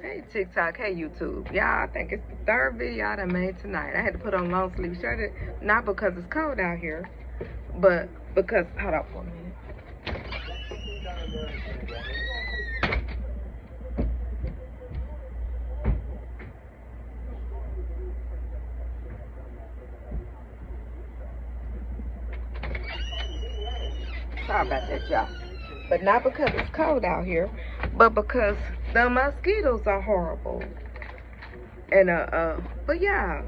Hey TikTok, hey YouTube. Y'all, I think it's the third video I done made tonight. I had to put on long sleeve shirt, not because it's cold out here, but because, hold up for a minute. Sorry about that, y'all. But not because it's cold out here, but because the mosquitoes are horrible. And but yeah,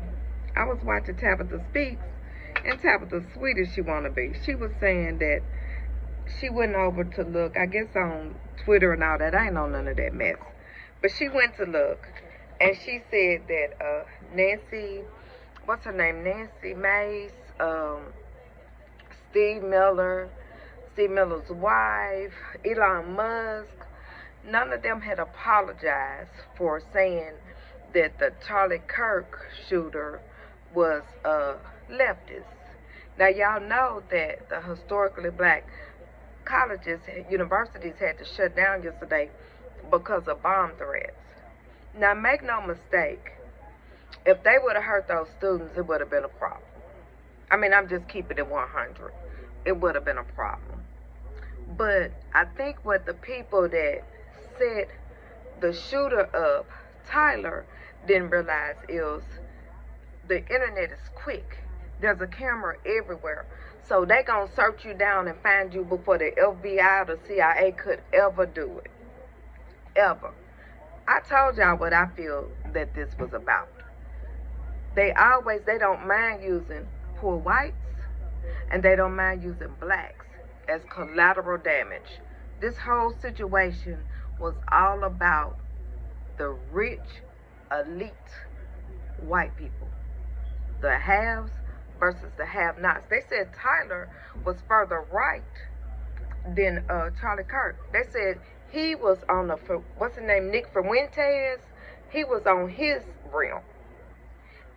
I was watching Tabitha Speaks, and Tabitha, sweet as she wanna be, she was saying that she went over to look, I guess on Twitter and all that. I ain't on none of that mess. But she went to look, and she said that Nancy, what's her name? Nancy Mace, Steve Miller, Steve Miller's wife, Elon Musk, none of them had apologized for saying that the Charlie Kirk shooter was a leftist. Now y'all know that the historically black colleges, universities had to shut down yesterday because of bomb threats. Now make no mistake, if they would have hurt those students, it would have been a problem. I mean, I'm just keeping it 100. It would have been a problem. But I think what the people that set the shooter up, Tyler, didn't realize is the internet is quick. There's a camera everywhere. So they gonna search you down and find you before the FBI or the CIA could ever do it. Ever. I told y'all what I feel that this was about. They don't mind using poor whites, and they don't mind using blacks as collateral damage. This whole situation was all about the rich, elite white people. The haves versus the have-nots. They said Tyler was further right than Charlie Kirk. They said he was on the, what's his name, Nick Fuentes, he was on his realm.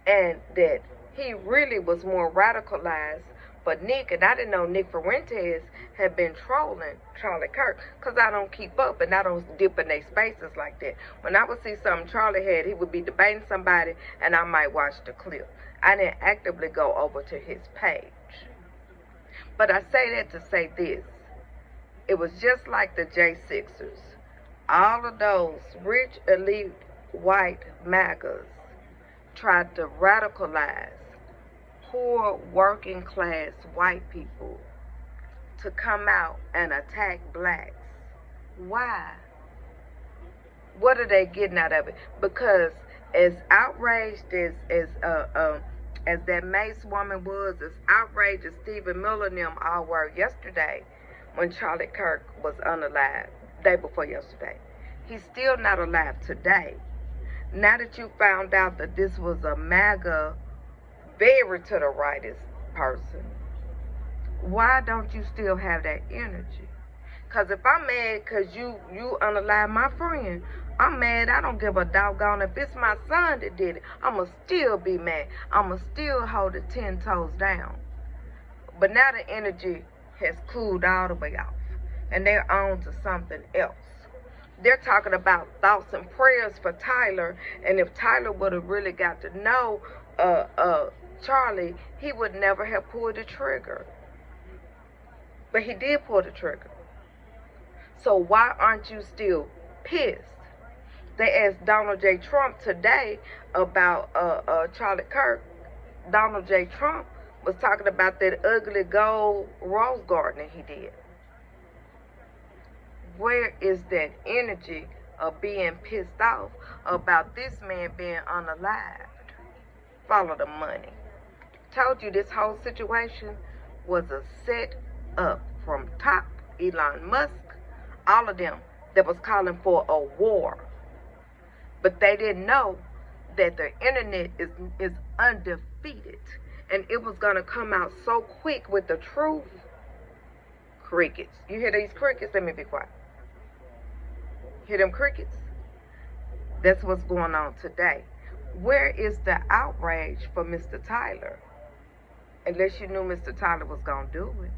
And that he really was more radicalized for Nick. And I didn't know Nick Fuentes had been trolling Charlie Kirk, because I don't keep up and I don't dip in their spaces like that. When I would see something Charlie had, he would be debating somebody and I might watch the clip. I didn't actively go over to his page. But I say that to say this. It was just like the J6ers. All of those rich, elite, white MAGAs tried to radicalize poor, working class white people to come out and attack blacks. Why? What are they getting out of it? Because as outraged as that Mace woman was, as outraged as Stephen Miller and them all were yesterday when Charlie Kirk was unalive, day before yesterday, he's still not alive today. Now that you found out that this was a MAGA, very to the rightest person, why don't you still have that energy? Because if I'm mad because you unalive my friend, I'm mad. I don't give a doggone if it's my son that did it. I'ma still be mad. I'ma still hold it 10 toes down. But now the energy has cooled all the way off, and they're on to something else. They're talking about thoughts and prayers for Tyler, and if Tyler would have really got to know Charlie, he would never have pulled the trigger. But he did pull the trigger. So why aren't you still pissed? They asked Donald J. Trump today about Charlie Kirk. Donald J. Trump was talking about that ugly gold rose garden he did. Where is that energy of being pissed off about this man being unalived? Follow the money. Told you this whole situation was a set up from top Elon Musk, all of them that was calling for a war. But they didn't know that the internet is undefeated, and it was going to come out so quick with the truth. Crickets. You hear these crickets? Let me be quiet. Hear them crickets? That's what's going on today. Where is the outrage for Mr. Tyler? Unless you knew Mr. Tyler was going to do it.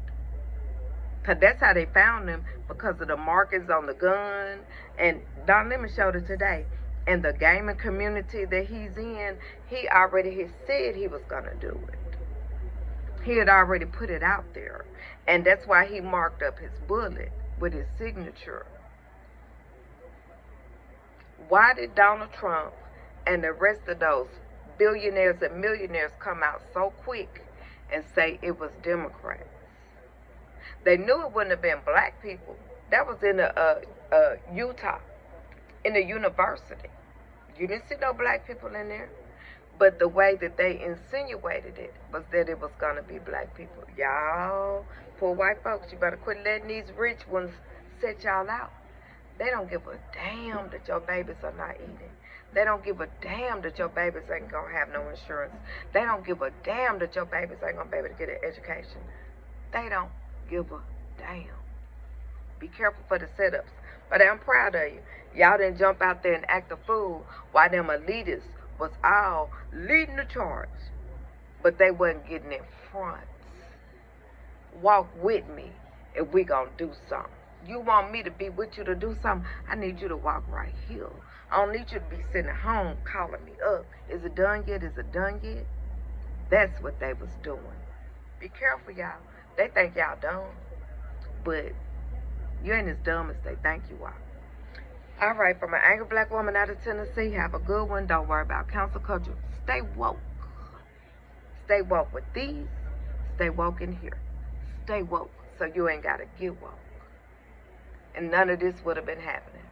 Because that's how they found him, because of the markings on the gun. And Don Lemon showed it today. and the gaming community that he's in, he already had said he was going to do it. He had already put it out there. And that's why he marked up his bullet with his signature. Why did Donald Trump and the rest of those billionaires and millionaires come out so quick and say it was Democrats? They knew it wouldn't have been black people. That was in Utah, in a university. You didn't see no black people in there. But the way that they insinuated it was that it was going to be black people. Y'all, poor white folks, you better quit letting these rich ones set y'all out. They don't give a damn that your babies are not eating. They don't give a damn that your babies ain't going to have no insurance. They don't give a damn that your babies ain't going to be able to get an education. They don't give a damn. Be careful for the setups. But I'm proud of you. Y'all didn't jump out there and act a fool while them elitists was all leading the charge. But they wasn't getting in front. Walk with me if we gonna do something. You want me to be with you to do something? I need you to walk right here. I don't need you to be sitting at home calling me up. Is it done yet? Is it done yet? That's what they was doing. Be careful, y'all. They think y'all dumb. But you ain't as dumb as they think you are. All right, from an angry black woman out of Tennessee, have a good one. Don't worry about cancel culture. Stay woke. Stay woke with these. Stay woke in here. Stay woke so you ain't got to get woke. And none of this would have been happening.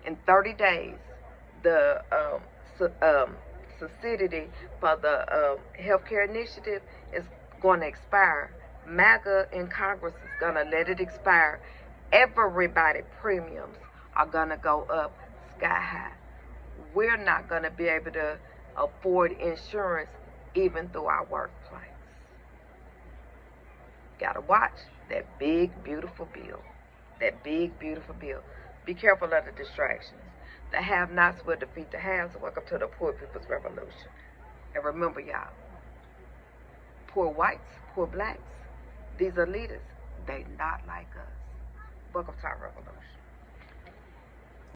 In 30 days, the subsidy for the healthcare initiative is going to expire. MAGA in Congress is going to let it expire. Everybody premiums are going to go up sky high. We're not going to be able to afford insurance even through our workplace. Got to watch that big, beautiful bill. That big, beautiful bill. Be careful of the distractions. The have-nots will defeat the haves. Welcome to the Poor People's Revolution. And remember, y'all, poor whites, poor blacks, these are leaders. They not like us. Welcome to our revolution.